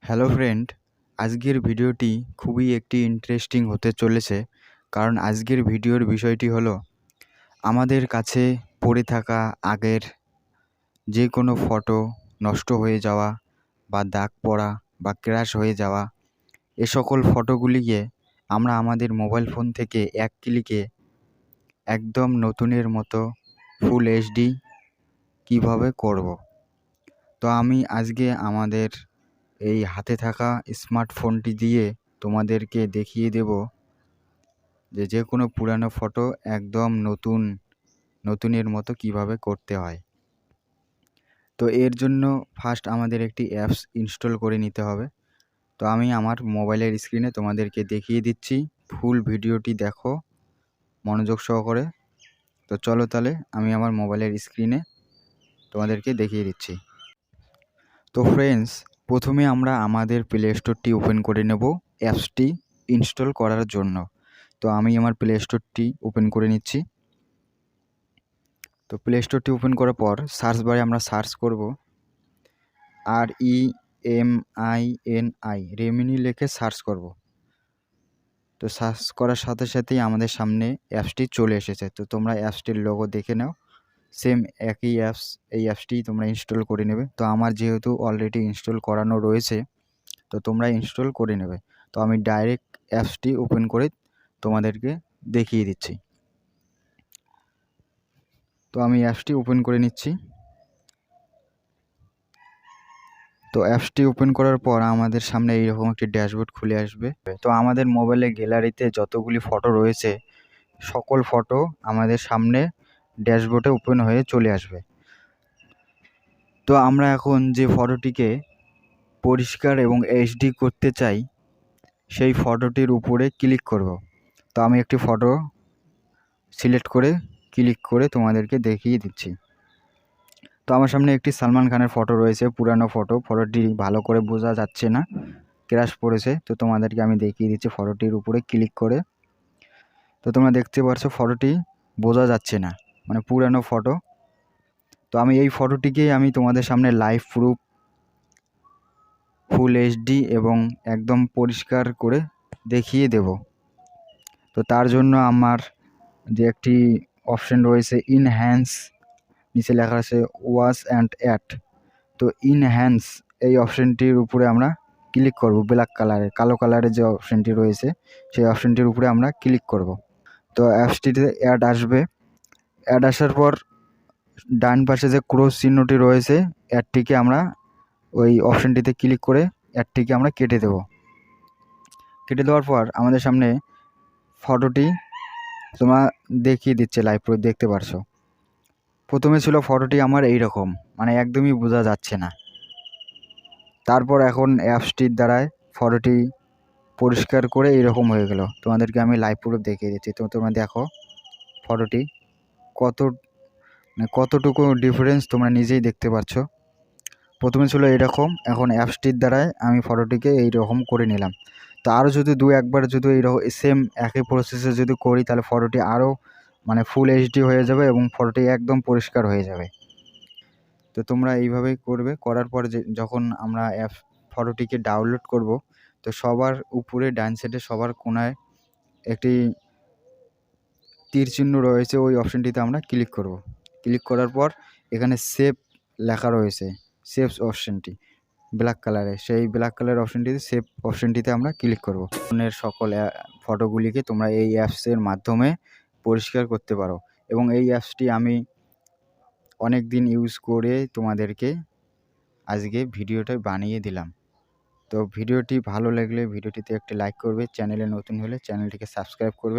Hello friend, আজকের ভিডিওটি খুবই একটি ইন্টারেস্টিং হতে চলেছে। কারণ আজকের ভিডিওর বিষয়টি হলো আমাদের কাছে পড়ে থাকা আগের যে কোনো ফটো নষ্ট হয়ে যাওয়া বা দাগ পড়া বা ক্র্যাশ হয়ে যাওয়া এ সকল ফটোগুলিকে আমরা আমাদের মোবাইল ফোন থেকে এক ক্লিকে একদম নতুনের মতো ফুল এইচডি কীভাবে করব। তো আমি আজকে আমাদের এই হাতে থাকা স্মার্টফোনটি দিয়ে তোমাদেরকে দেখিয়ে দেব যে কোনো পুরানো ফটো একদম নতুনের মতো কিভাবে করতে হয়। তো এর জন্য ফার্স্ট আমাদের একটি অ্যাপস ইনস্টল করে নিতে হবে। তো আমি আমার মোবাইলের স্ক্রিনে তোমাদেরকে দেখিয়ে দিচ্ছি, ফুল ভিডিওটি দেখো মনোযোগ সহকারে। তো চলো তাহলে আমি আমার মোবাইলের স্ক্রিনে তোমাদেরকে দেখিয়ে দিচ্ছি। তো ফ্রেন্ডস, প্রথমে আমরা আমাদের প্লে স্টোরটি ওপেন করে নেব অ্যাপসটি ইনস্টল করার জন্য। তো আমি আমার প্লে স্টোরটি ওপেন করে নিচ্ছি। তো প্লে স্টোরটি ওপেন করার পর সার্চ বারে আমরা সার্চ করব REMINI রেমিনি লিখে সার্চ করব। তো সার্চ করার সাথে সাথেই আমাদের সামনে অ্যাপসটি চলে এসেছে। তো তোমরা অ্যাপসটির লোগো দেখে নাও, সেম একই অ্যাপস, এই অ্যাপসটি তোমরা ইনস্টল করে নেবে। তো আমার যেহেতু অলরেডি ইনস্টল করানো রয়েছে তো তোমরা ইনস্টল করে নেবে। তো আমি ডাইরেক্ট অ্যাপসটি ওপেন করে তোমাদেরকে দেখিয়ে দিচ্ছি। তো আমি অ্যাপসটি ওপেন করে নিচ্ছি। তো অ্যাপসটি ওপেন করার পর আমাদের সামনে এইরকম একটি ড্যাশবোর্ড খুলে আসবে। তো আমাদের মোবাইলের গ্যালারিতে যতগুলি ফটো রয়েছে সকল ফটো আমাদের সামনে ড্যাশবোর্ডে ওপেন হয়ে চলে আসবে। তো আমরা এখন যে ফটোটিকে পরিষ্কার এবং এইচডি করতে চাই সেই ফটোটির উপরে ক্লিক করব। তো আমি একটি ফটো সিলেক্ট করে ক্লিক করে তোমাদেরকে দেখিয়ে দিচ্ছি। তো আমার সামনে একটি সালমান খানের ফটো রয়েছে, পুরানো ফটো। ফটোটি ভালো করে বোঝা যাচ্ছে না, ক্র্যাশ পড়েছে। তো তোমাদেরকে আমি দেখিয়ে দিচ্ছি ফটোটির উপরে ক্লিক করে। তো তোমরা দেখতে পাচ্ছ ফটোটি বোঝা যাচ্ছে না, মানে পুরানো ফটো। তো আমি এই ফটোটিকেই আমি তোমাদের সামনে লাইভ প্রুফ ফুল এইচডি এবং একদম পরিষ্কার করে দেখিয়ে দেব। তো তার জন্য আমার যে একটি অপশন রয়েছে ইনহ্যান্স, নিচে লেখা আছে ওয়াশ অ্যান্ড অ্যাড। তো ইনহ্যান্স এই অপশনটির উপরে আমরা ক্লিক করব। ব্ল্যাক কালারের, কালো কালারের যে অপশনটি রয়েছে সেই অপশনটির উপরে আমরা ক্লিক করব। তো অ্যাপসটিতে অ্যাড আসবে। অ্যাড আসার পর ডান পাশে যে ক্রস চিহ্নটি রয়েছে অ্যাডটিকে আমরা ওই অপশনটিতে ক্লিক করে অ্যাডটিকে আমরা কেটে দেব। কেটে দেওয়ার পর আমাদের সামনে ফটোটি তোমরা দেখিয়ে দিচ্ছে, লাইভ প্রুফ দেখতে পারছো। প্রথমে ছিল ফটোটি আমার এই রকম, মানে একদমই বোঝা যাচ্ছে না। তারপর এখন অ্যাপসটির দ্বারায় ফটোটি পরিষ্কার করে এইরকম হয়ে গেল। তোমাদেরকে আমি লাইভ প্রুফ দেখিয়ে দিচ্ছি। তো তোমরা দেখো ফটোটি কতটুকু ডিফারেন্স তোমরা নিজেই দেখতে পাচ্ছ। প্রথমে ছিল এরকম, এখন অ্যাপসটির দ্বারায় আমি ফটোটিকে এইরকম করে নিলাম। তো আরও যদি একবার যদি এইরকম সেম একই প্রসেসে যদি করি তাহলে ফটোটি আরও মানে ফুল এইচডি হয়ে যাবে এবং ফটোটি একদম পরিষ্কার হয়ে যাবে। তো তোমরা এইভাবেই করবে। করার পর যখন আমরা ফটোটিকে ডাউনলোড করব তো সবার উপরে ডান সাইডে সবার কোণায় একটি তীর চিহ্ন রয়েছে, ওই অপশনটিতে আমরা ক্লিক করব। ক্লিক করার পর এখানে সেভ লেখা রয়েছে, সেভ অপশনটি ব্ল্যাক কালারে, সেই ব্ল্যাক কালারের অপশনটিতে সেভ অপশনটিতে আমরা ক্লিক করব। ফোনের সকল ফটোগুলিকে তোমরা এই অ্যাপসের মাধ্যমে পরিষ্কার করতে পারো এবং এই অ্যাপসটি আমি অনেক দিন ইউজ করে তোমাদেরকে আজকে ভিডিওটা বানিয়ে দিলাম। তো ভিডিওটি ভালো লাগলে ভিডিওটিতে একটি লাইক করবে, চ্যানেলে নতুন হলে চ্যানেলটিকে সাবস্ক্রাইব করবে।